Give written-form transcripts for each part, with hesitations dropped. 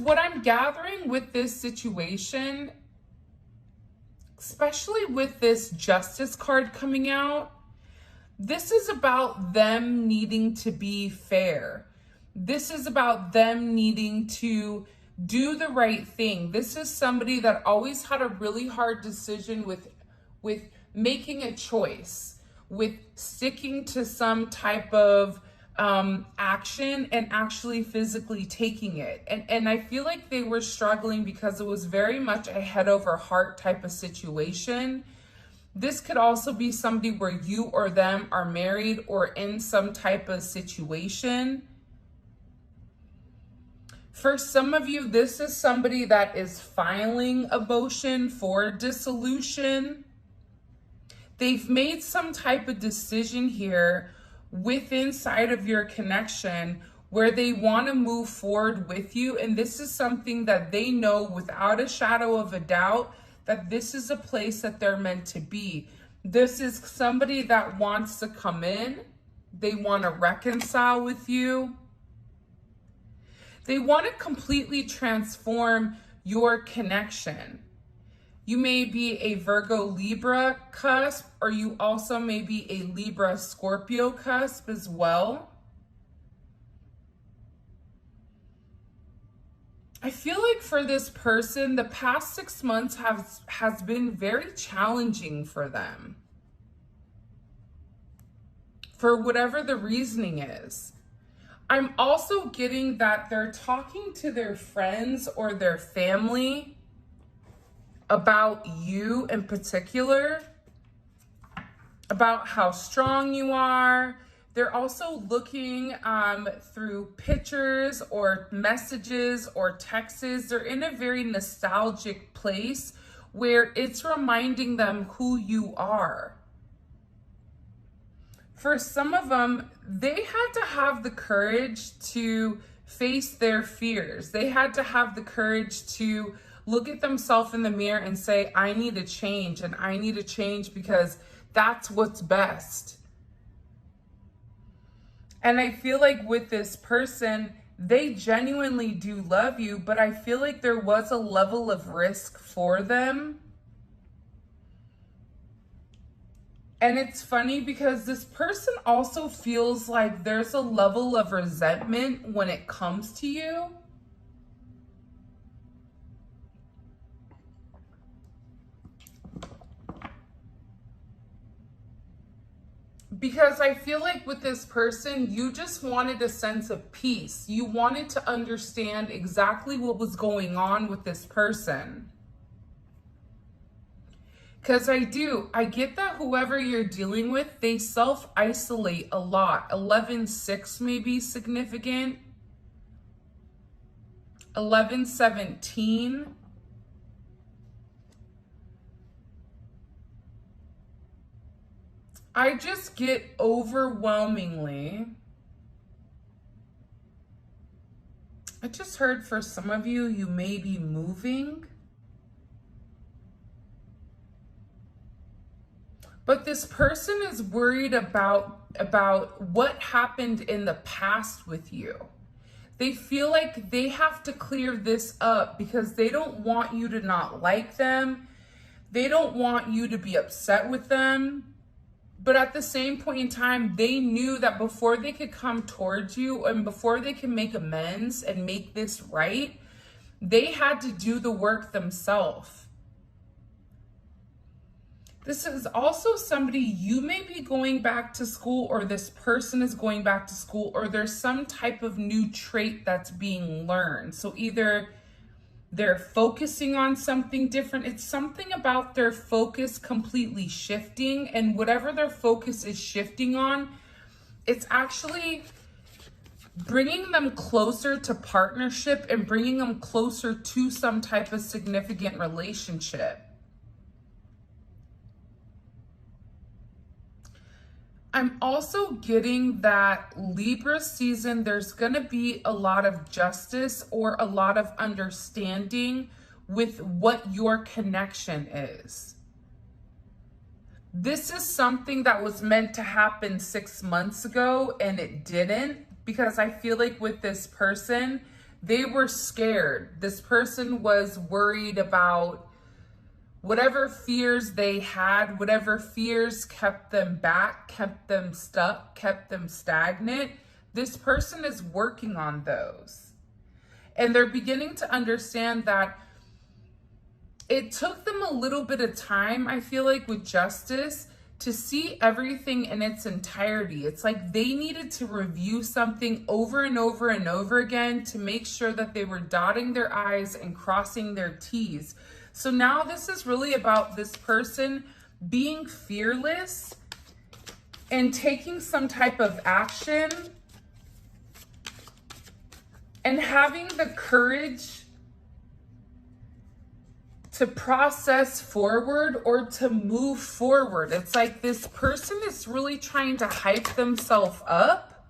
what I'm gathering with this situation, especially with this Justice card coming out, this is about them needing to be fair. This is about them needing to do the right thing. This is somebody that always had a really hard decision with making a choice, with sticking to some type of action and actually physically taking it. And I feel like they were struggling because it was very much a head over heart type of situation. This could also be somebody where you or them are married or in some type of situation. For some of you, this is somebody that is filing a motion for dissolution. They've made some type of decision here inside of your connection where they want to move forward with you. And this is something that they know without a shadow of a doubt that this is a place that they're meant to be. This is somebody that wants to come in. They want to reconcile with you. They want to completely transform your connection. You may be a Virgo Libra cusp, or you also may be a Libra Scorpio cusp as well. I feel like for this person, the past 6 months has been very challenging for them. For whatever the reasoning is. I'm also getting that they're talking to their friends or their family about you in particular, about how strong you are. They're also looking through pictures or messages or texts. They're in a very nostalgic place where it's reminding them who you are. For some of them, they had to have the courage to face their fears. They had to have the courage to look at themselves in the mirror and say, I need to change, and I need to change because that's what's best. And I feel like with this person, they genuinely do love you, but I feel like there was a level of risk for them. And it's funny because this person also feels like there's a level of resentment when it comes to you. Because I feel like with this person, you just wanted a sense of peace. You wanted to understand exactly what was going on with this person. Because I get that whoever you're dealing with, they self-isolate a lot. 11-6 may be significant. 11-17. I just get overwhelmingly. I just heard for some of you, you may be moving. But this person is worried about what happened in the past with you. They feel like they have to clear this up because they don't want you to not like them. They don't want you to be upset with them. But at the same point in time, they knew that before they could come towards you and before they can make amends and make this right, they had to do the work themselves. This is also somebody, you may be going back to school, or this person is going back to school, or there's some type of new trait that's being learned. So either they're focusing on something different. It's something about their focus completely shifting, and whatever their focus is shifting on, it's actually bringing them closer to partnership and bringing them closer to some type of significant relationship. I'm also getting that Libra season, there's going to be a lot of justice or a lot of understanding with what your connection is. This is something that was meant to happen 6 months ago and it didn't, because I feel like with this person, They were scared. This person was worried about whatever fears they had, whatever fears kept them back, kept them stuck, kept them stagnant. This person is working on those. And they're beginning to understand that it took them a little bit of time, I feel like, with justice to see everything in its entirety. It's like they needed to review something over and over and over again to make sure that they were dotting their I's and crossing their T's. So now this is really about this person being fearless and taking some type of action and having the courage to process forward or to move forward. It's like this person is really trying to hype themselves up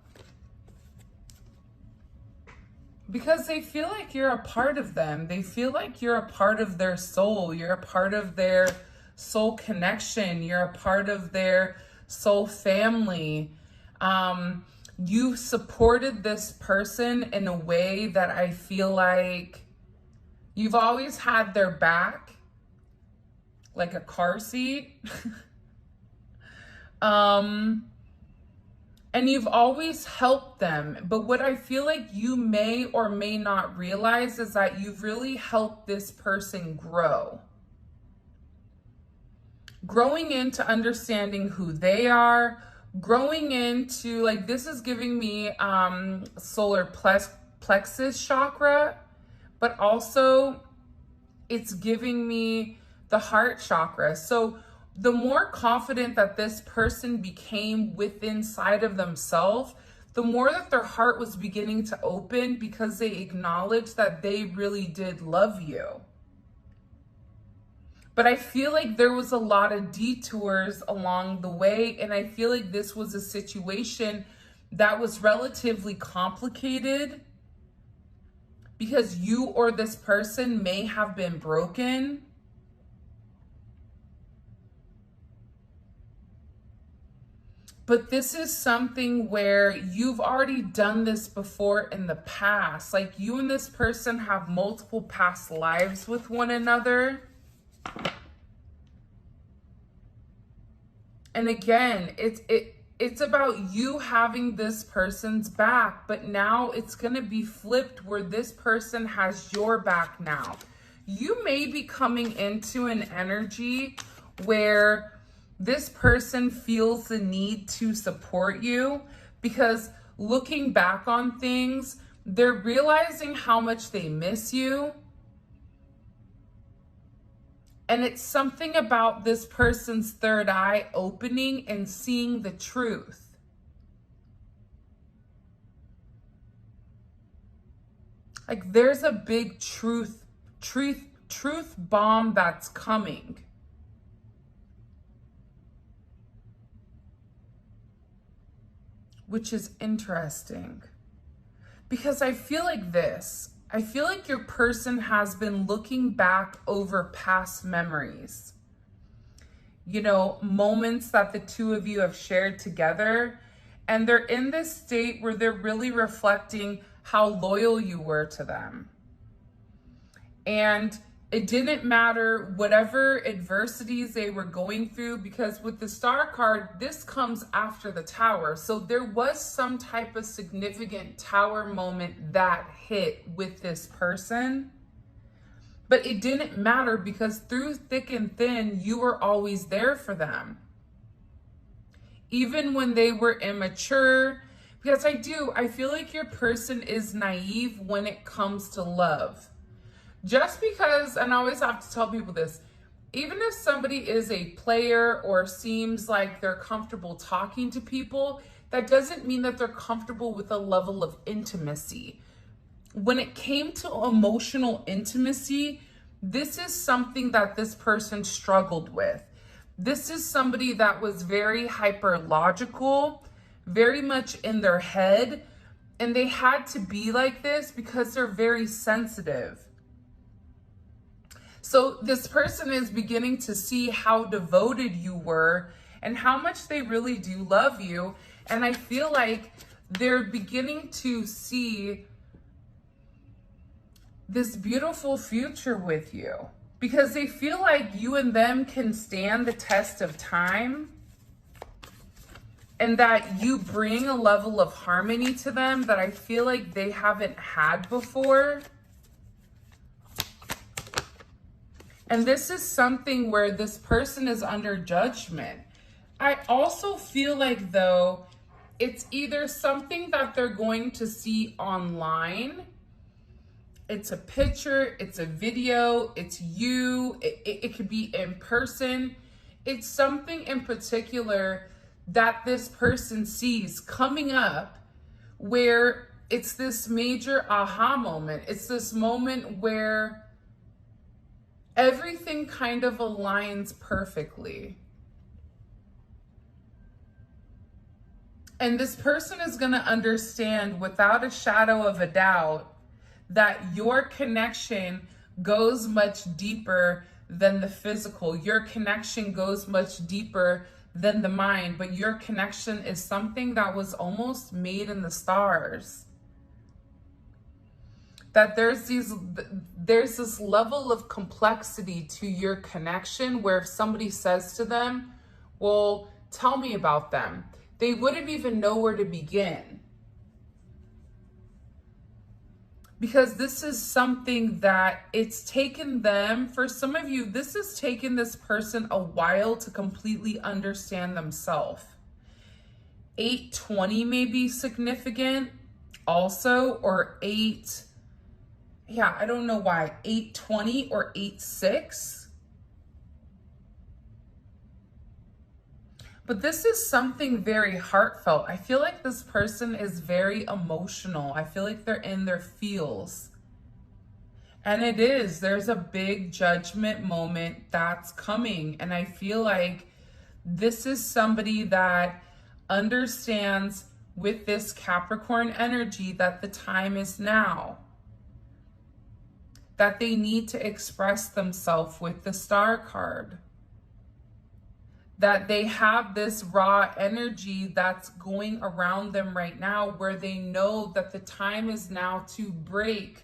because they feel like you're a part of them. They feel like you're a part of their soul. You're a part of their soul connection. You're a part of their soul family. You supported this person in a way that I feel like you've always had their back, like a car seat. And you've always helped them. But what I feel like you may or may not realize is that you've really helped this person grow. Growing into understanding who they are, growing into, like, this is giving me solar plexus chakra, but also it's giving me the heart chakra. So the more confident that this person became within inside of themselves, the more that their heart was beginning to open because they acknowledged that they really did love you. But I feel like there was a lot of detours along the way, and I feel like this was a situation that was relatively complicated because you or this person may have been broken. But this is something where you've already done this before in the past. Like, you and this person have multiple past lives with one another. And again, it's about you having this person's back, but now it's going to be flipped where this person has your back now. You may be coming into an energy where this person feels the need to support you because looking back on things, they're realizing how much they miss you. And it's something about this person's third eye opening and seeing the truth. Like, there's a big truth bomb that's coming. Which is interesting. Because I feel like this. I feel like your person has been looking back over past memories. You know, moments that the two of you have shared together. And they're in this state where they're really reflecting how loyal you were to them. And it didn't matter whatever adversities they were going through, because with the Star card, this comes after the Tower. So there was some type of significant Tower moment that hit with this person. But it didn't matter because through thick and thin, you were always there for them. Even when they were immature, because I feel like your person is naive when it comes to love. Just because, and I always have to tell people this, even if somebody is a player or seems like they're comfortable talking to people, that doesn't mean that they're comfortable with a level of intimacy. When it came to emotional intimacy, this is something that this person struggled with. This is somebody that was very hyper logical, very much in their head, and they had to be like this because they're very sensitive. So this person is beginning to see how devoted you were and how much they really do love you. And I feel like they're beginning to see this beautiful future with you, because they feel like you and them can stand the test of time, and that you bring a level of harmony to them that I feel like they haven't had before. And this is something where this person is under judgment. I also feel like, though, it's either something that they're going to see online. It's a picture, it's a video, it's you, it could be in person. It's something in particular that this person sees coming up where it's this major aha moment. It's this moment where everything kind of aligns perfectly. And this person is going to understand without a shadow of a doubt that your connection goes much deeper than the physical. Your connection goes much deeper than the mind, but your connection is something that was almost made in the stars. That there's this level of complexity to your connection where if somebody says to them, well, tell me about them, they wouldn't even know where to begin. Because this is something that it's taken them, for some of you, this has taken this person a while to completely understand themselves. 820 may be significant also, or I don't know why, 820 or 86. But this is something very heartfelt. I feel like this person is very emotional. I feel like they're in their feels. And there's a big judgment moment that's coming. And I feel like this is somebody that understands with this Capricorn energy that the time is now. That they need to express themselves with the Star card. That they have this raw energy that's going around them right now where they know that the time is now to break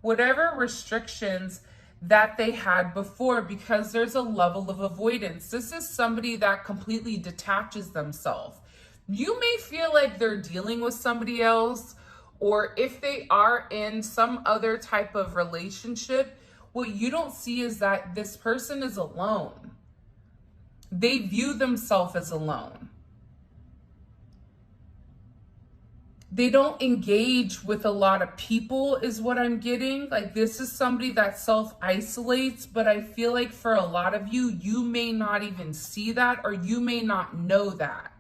whatever restrictions that they had before, because there's a level of avoidance. This is somebody that completely detaches themselves. You may feel like they're dealing with somebody else, or if they are in some other type of relationship, what you don't see is that this person is alone. They view themselves as alone. They don't engage with a lot of people is what I'm getting. Like, this is somebody that self-isolates, but I feel like for a lot of you, you may not even see that, or you may not know that.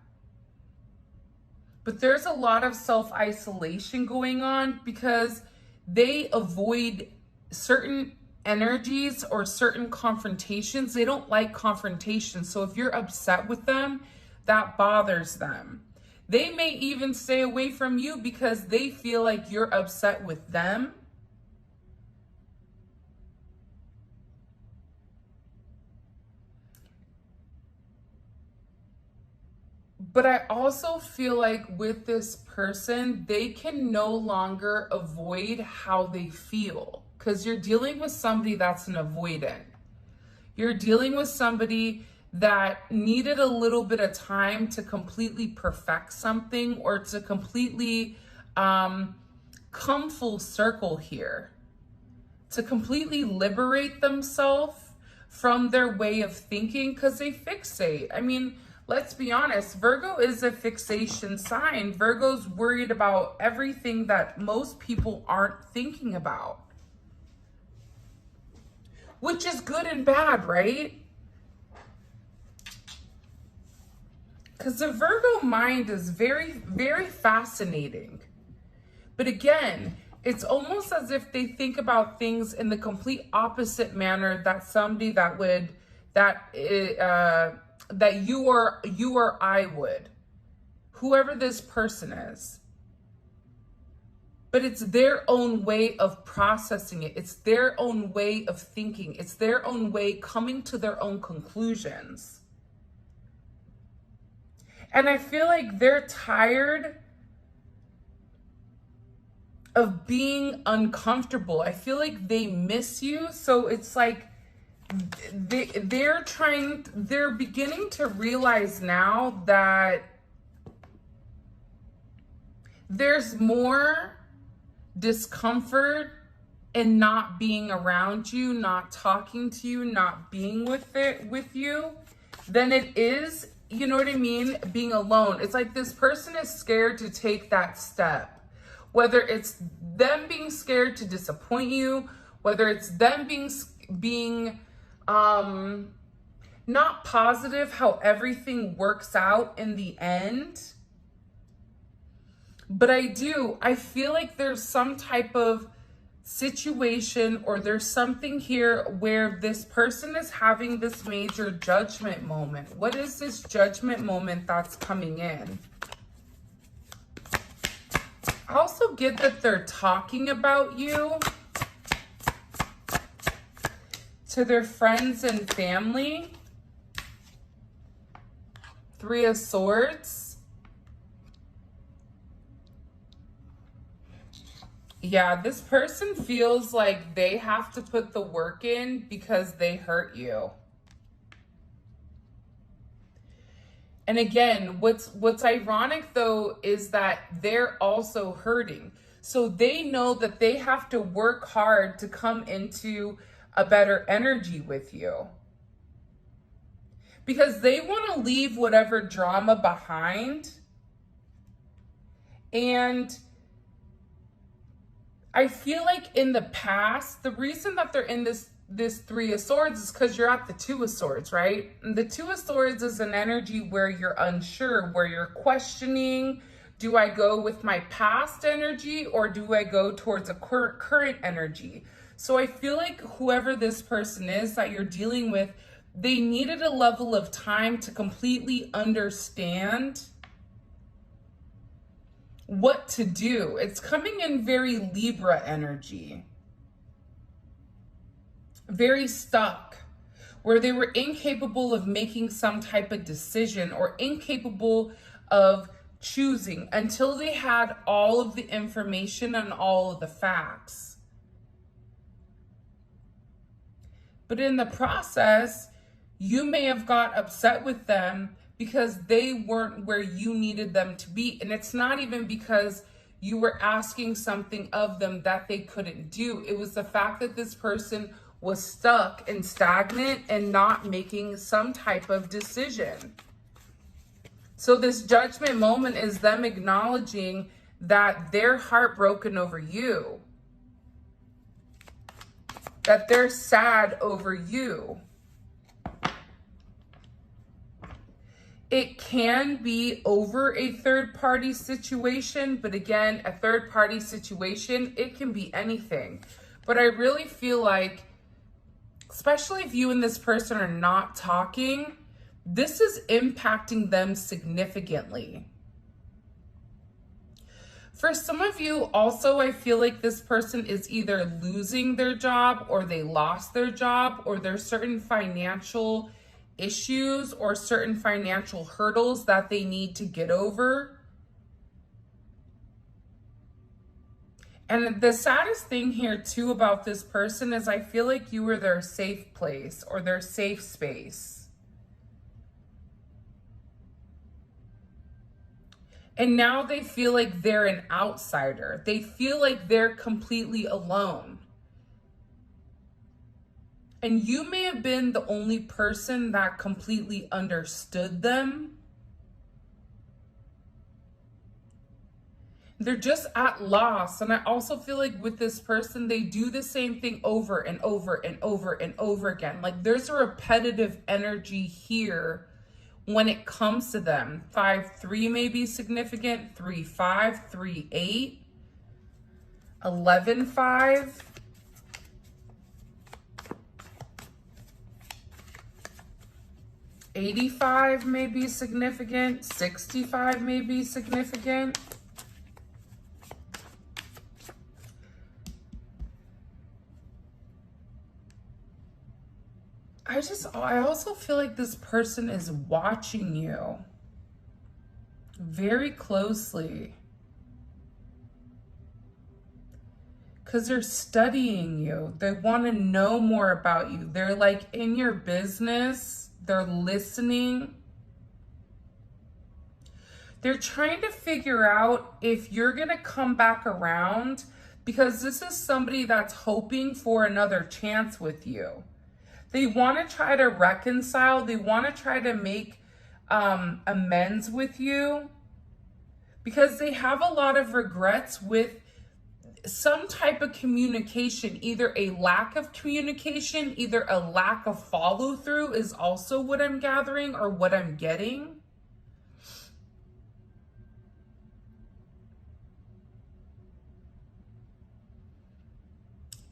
But there's a lot of self-isolation going on because they avoid certain energies or certain confrontations. They don't like confrontations. So if you're upset with them, that bothers them. They may even stay away from you because they feel like you're upset with them. But I also feel like with this person, they can no longer avoid how they feel. Because you're dealing with somebody that's an avoidant. You're dealing with somebody that needed a little bit of time to completely perfect something, or to completely come full circle here. To completely liberate themselves from their way of thinking, because they fixate. I mean, let's be honest, Virgo is a fixation sign. Virgo's worried about everything that most people aren't thinking about. Which is good and bad, right? Because the Virgo mind is very, very fascinating. But again, it's almost as if they think about things in the complete opposite manner that somebody that would, that you or I would. Whoever this person is. But it's their own way of processing it. It's their own way of thinking. It's their own way coming to their own conclusions. And I feel like they're tired of being uncomfortable. I feel like they miss you. So it's like they're beginning to realize now that there's more discomfort in not being around you, not talking to you, not being with you, than it is, you know what I mean, being alone. It's like this person is scared to take that step. Whether it's them being scared to disappoint you, whether it's them being not positive how everything works out in the end. But I feel like there's some type of situation, or there's something here where this person is having this major judgment moment. What is this judgment moment that's coming in? I also get that they're talking about you to their friends and family. Three of Swords. Yeah, this person feels like they have to put the work in because they hurt you. And again, what's ironic though is that they're also hurting. So they know that they have to work hard to come into a better energy with you. Because they want to leave whatever drama behind. And I feel like in the past, the reason that they're in this Three of Swords is because you're at the Two of Swords, right? And the Two of Swords is an energy where you're unsure, where you're questioning, do I go with my past energy or do I go towards a current energy? So I feel like whoever this person is that you're dealing with, they needed a level of time to completely understand what to do. It's coming in very Libra energy. Very stuck, where they were incapable of making some type of decision or incapable of choosing until they had all of the information and all of the facts. But in the process, you may have got upset with them because they weren't where you needed them to be. And it's not even because you were asking something of them that they couldn't do. It was the fact that this person was stuck and stagnant and not making some type of decision. So this judgment moment is them acknowledging that they're heartbroken over you, that they're sad over you. It can be over a third-party situation, but again, a third-party situation, it can be anything. But I really feel like, especially if you and this person are not talking, this is impacting them significantly. For some of you also, I feel like this person is either losing their job or they lost their job, or there's certain financial issues or certain financial hurdles that they need to get over. And the saddest thing here too about this person is I feel like you were their safe place or their safe space. And now they feel like they're an outsider. They feel like they're completely alone. And you may have been the only person that completely understood them. They're just at loss. And I also feel like with this person, they do the same thing over and over and over and over again. Like there's a repetitive energy here when it comes to them. 5-3 may be significant. 3-5, 3-8, 11-5. 85 may be significant. 65 may be significant. I also feel like this person is watching you very closely. Because they're studying you. They want to know more about you. They're like in your business. They're listening. They're trying to figure out if you're going to come back around, because this is somebody that's hoping for another chance with you. They want to try to reconcile. They want to try to make amends with you, because they have a lot of regrets with some type of communication, either a lack of communication, either a lack of follow through is also what I'm gathering or what I'm getting.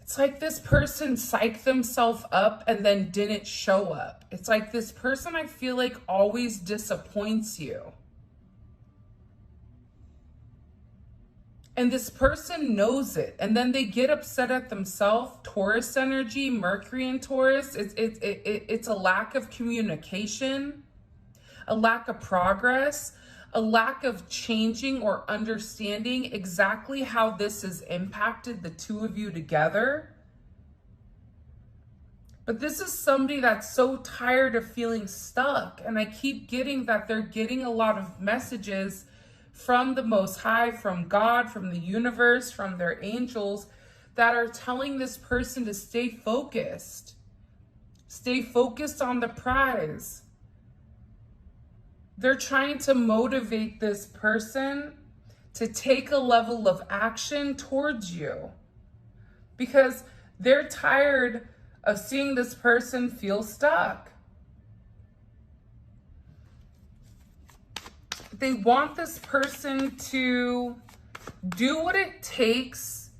It's like this person psyched themselves up and then didn't show up. It's like this person, I feel like, always disappoints you. And this person knows it. And then they get upset at themselves. Taurus energy, Mercury in Taurus. It's a lack of communication, a lack of progress, a lack of changing or understanding exactly how this has impacted the two of you together. But this is somebody that's so tired of feeling stuck. And I keep getting that they're getting a lot of messages from the Most High, from God, from the universe, from their angels, that are telling this person to stay focused. Stay focused on the prize. They're trying to motivate this person to take a level of action towards you, because they're tired of seeing this person feel stuck. They want this person to do what it takes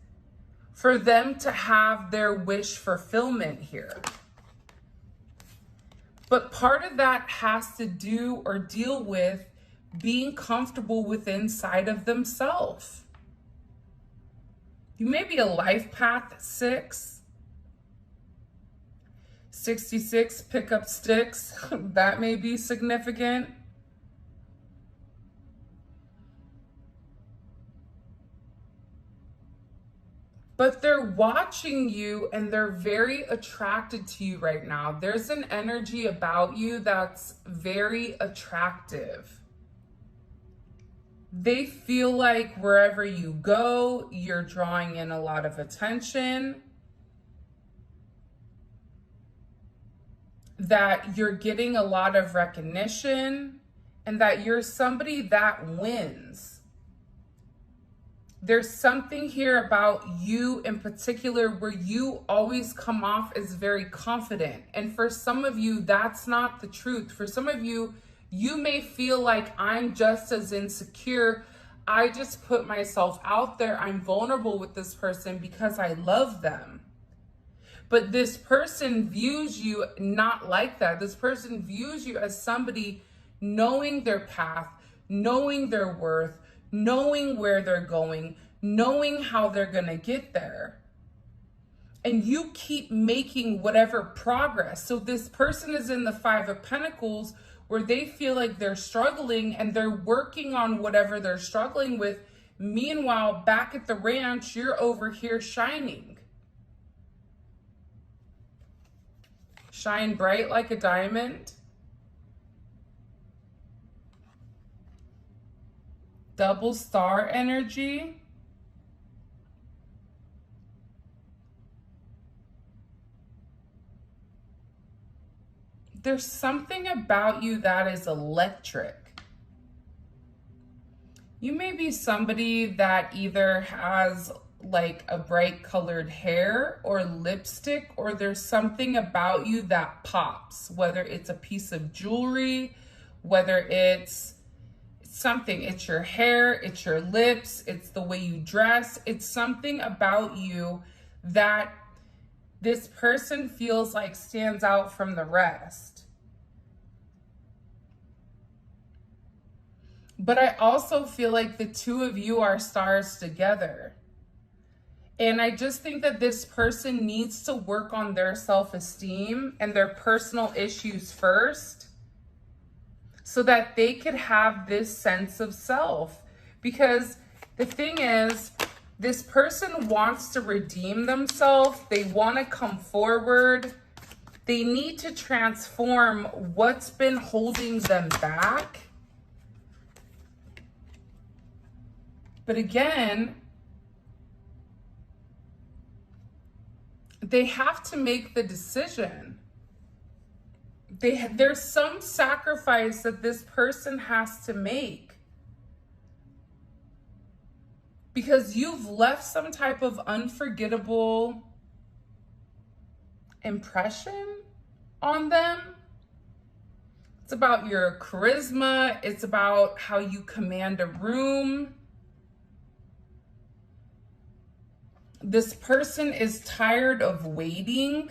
for them to have their wish fulfillment here. But part of that has to do or deal with being comfortable with inside of themselves. You may be a life path 6. 66, pick up sticks. That may be significant. But they're watching you and they're very attracted to you right now. There's an energy about you that's very attractive. They feel like wherever you go, you're drawing in a lot of attention, that you're getting a lot of recognition, and that you're somebody that wins. There's something here about you in particular where you always come off as very confident. And for some of you, that's not the truth. For some of you, you may feel like, I'm just as insecure. I just put myself out there. I'm vulnerable with this person because I love them. But this person views you not like that. This person views you as somebody knowing their path, knowing their worth, knowing where they're going, knowing how they're going to get there. And you keep making whatever progress. So this person is in the 5 of Pentacles, where they feel like they're struggling and they're working on whatever they're struggling with. Meanwhile, back at the ranch, you're over here shining. Shine bright like a diamond. Double star energy. There's something about you that is electric. You may be somebody that either has like a bright colored hair or lipstick, or there's something about you that pops, whether it's a piece of jewelry, whether it's something, it's your hair, it's your lips, it's the way you dress. It's something about you that this person feels like stands out from the rest. But I also feel like the two of you are stars together. And I just think that this person needs to work on their self-esteem and their personal issues first, so that they could have this sense of self. Because the thing is, This person wants to redeem themselves. They want to come forward. They need to transform what's been holding them back. But again, they have to make the decision. There's some sacrifice that this person has to make, because you've left some type of unforgettable impression on them. It's about your charisma. It's about how you command a room. This person is tired of waiting.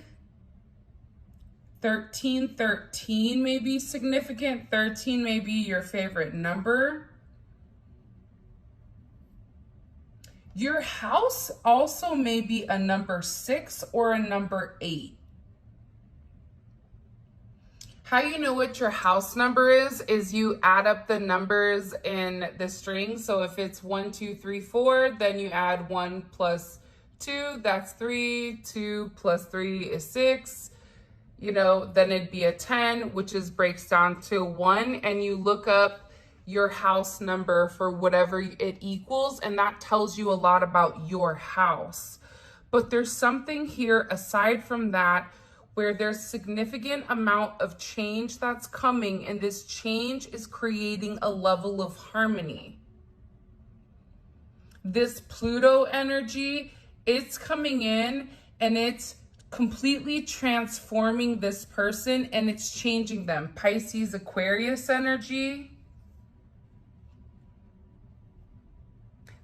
1313 may be significant. 13 may be your favorite number. Your house also may be a number 6 or a number 8. How you know what your house number is you add up the numbers in the string. So if it's 1, 2, 3, 4, then you add 1 plus 2, that's 3. 2 plus 3 is 6. Then it'd be a 10, which breaks down to 1, and you look up your house number for whatever it equals, and that tells you a lot about your house. But there's something here aside from that where there's significant amount of change that's coming, and this change is creating a level of harmony. This Pluto energy, it's coming in and it's completely transforming this person, and it's changing them. Pisces, Aquarius energy.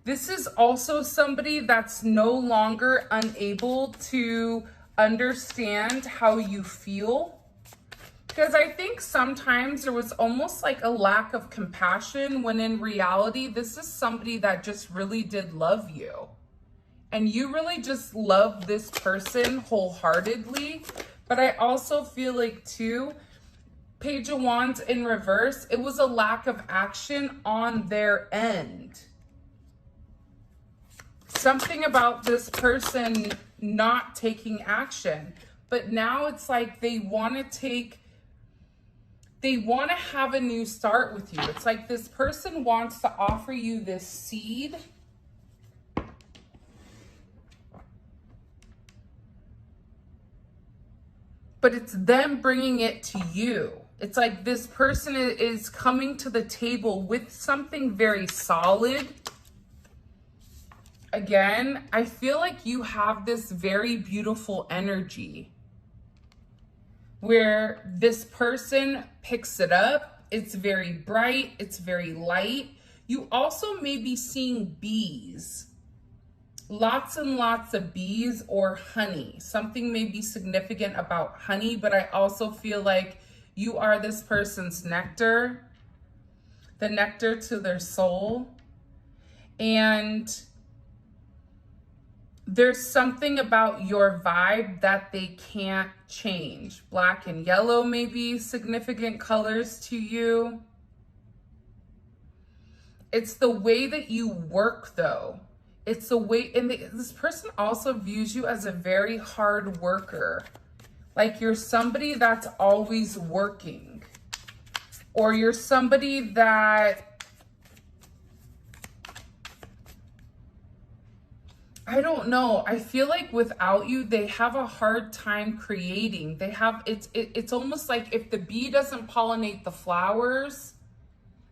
This is also somebody that's no longer unable to understand how you feel, because I think sometimes there was almost like a lack of compassion, when in reality, this is somebody that just really did love you. And you really just love this person wholeheartedly. But I also feel like too, Page of Wands in reverse, it was a lack of action on their end. Something about this person not taking action. But now it's like they want to have a new start with you. It's like this person wants to offer you this seed. But it's them bringing it to you. It's like this person is coming to the table with something very solid. Again, I feel like you have this very beautiful energy where this person picks it up. It's very bright. It's very light. You also may be seeing bees. Lots and lots of bees or honey. Something may be significant about honey, but I also feel like you are this person's nectar, the nectar to their soul. And there's something about your vibe that they can't change. Black and yellow may be significant colors to you. It's the way that you work, though. It's the way, and this person also views you as a very hard worker. Like you're somebody that's always working. Or you're somebody that, I don't know. I feel like without you, they have a hard time creating. It's almost like if the bee doesn't pollinate the flowers,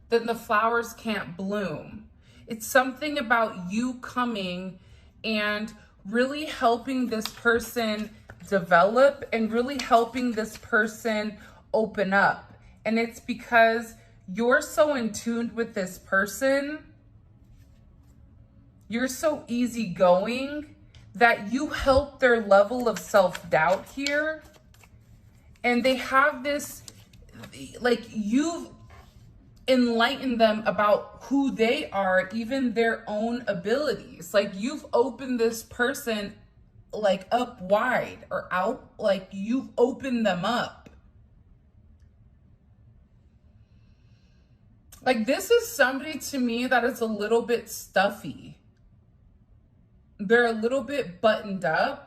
then the flowers can't bloom. It's something about you coming and really helping this person develop and really helping this person open up. And it's because you're so in tune with this person. You're so easygoing that you help their level of self-doubt here. And they have this, like you've enlighten them about who they are, even their own abilities. Like you've opened this person like up wide or out, like you've opened them up. Like this is somebody to me that is a little bit stuffy. They're a little bit buttoned up.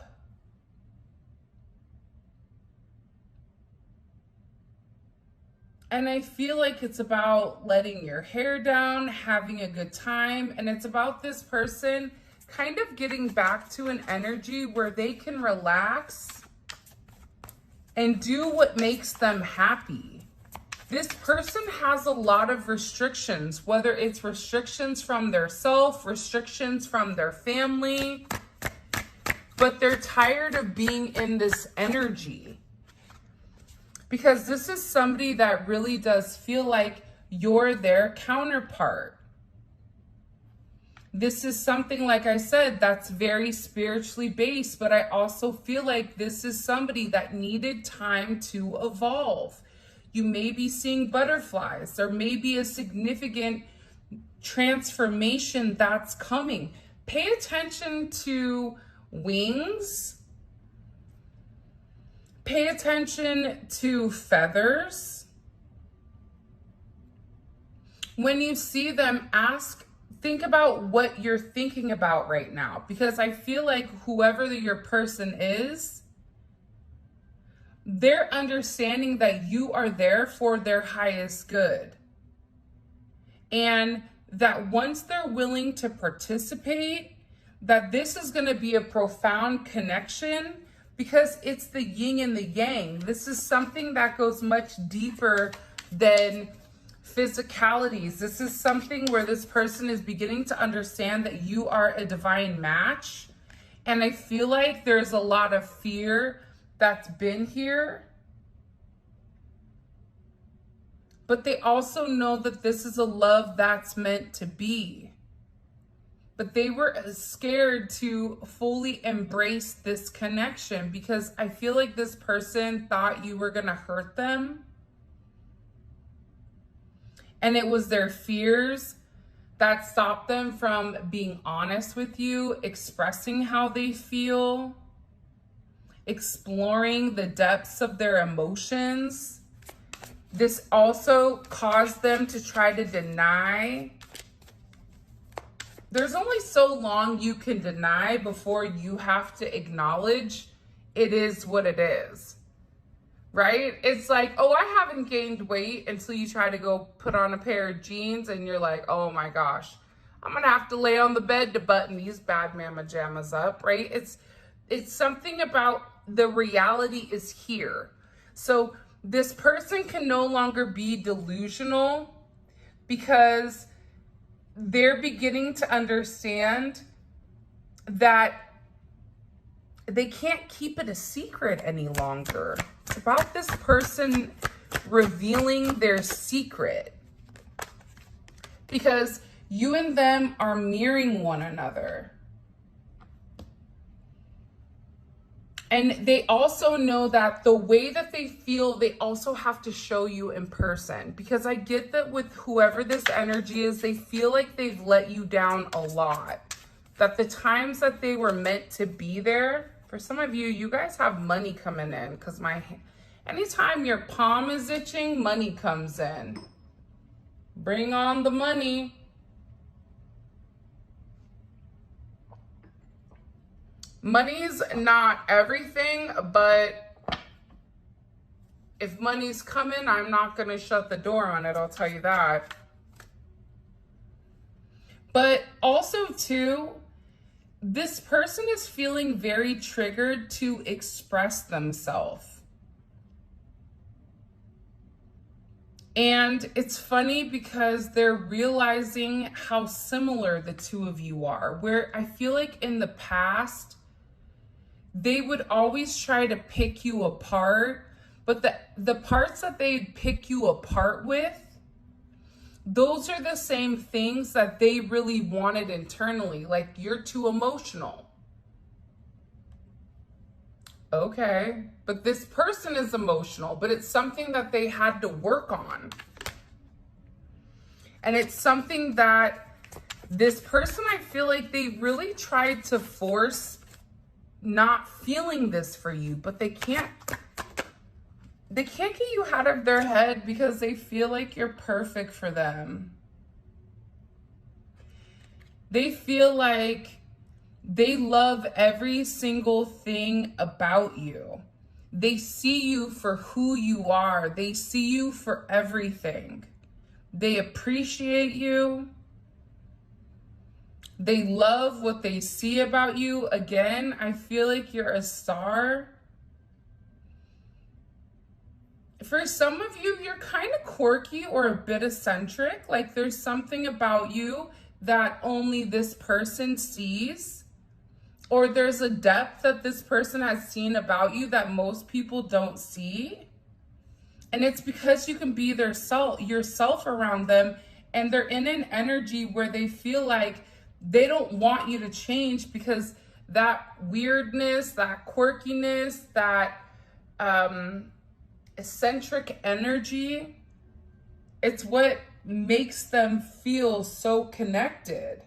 And I feel like it's about letting your hair down, having a good time. And it's about this person kind of getting back to an energy where they can relax and do what makes them happy. This person has a lot of restrictions, whether it's restrictions from their self, restrictions from their family, but they're tired of being in this energy. Because this is somebody that really does feel like you're their counterpart. This is something, like I said, that's very spiritually based, but I also feel like this is somebody that needed time to evolve. You may be seeing butterflies. There may be a significant transformation that's coming. Pay attention to wings. Pay attention to feathers. When you see them, think about what you're thinking about right now, because I feel like whoever your person is, they're understanding that you are there for their highest good. And that once they're willing to participate, that this is going to be a profound connection, because it's the yin and the yang. This is something that goes much deeper than physicalities. This is something where this person is beginning to understand that you are a divine match. And I feel like there's a lot of fear that's been here. But they also know that this is a love that's meant to be. But they were scared to fully embrace this connection, because I feel like this person thought you were going to hurt them. And it was their fears that stopped them from being honest with you, expressing how they feel, exploring the depths of their emotions. This also caused them to try to deny. There's only so long you can deny before you have to acknowledge it is what it is, right? It's like, oh, I haven't gained weight, until you try to go put on a pair of jeans and you're like, oh my gosh, I'm gonna have to lay on the bed to button these bad mama jammas up, right? It's something about the reality is here. So this person can no longer be delusional, because they're beginning to understand that they can't keep it a secret any longer. It's about this person revealing their secret, because you and them are mirroring one another. And they also know that the way that they feel, they also have to show you in person. Because I get that with whoever this energy is, they feel like they've let you down a lot. That the times that they were meant to be there, for some of you, you guys have money coming in. Because anytime your palm is itching, money comes in. Bring on the money. Money's not everything, but if money's coming, I'm not going to shut the door on it, I'll tell you that. But also, too, this person is feeling very triggered to express themselves. And it's funny because they're realizing how similar the two of you are, where I feel like in the past, they would always try to pick you apart, but the parts that they'd pick you apart with, those are the same things that they really wanted internally. Like, you're too emotional. Okay, but this person is emotional, but it's something that they had to work on. And it's something that this person, I feel like they really tried to force not feeling this for you, but they can't get you out of their head, because they feel like you're perfect for them. They feel like They love every single thing about you. They see you for who you are. They see you for everything. They appreciate you. They love what they see about you. Again, I feel like you're a star. For some of you, you're kind of quirky or a bit eccentric. Like there's something about you that only this person sees. Or there's a depth that this person has seen about you that most people don't see. And it's because you can be yourself around them, and they're in an energy where they feel like they don't want you to change, because that weirdness, that quirkiness, that eccentric energy, it's what makes them feel so connected.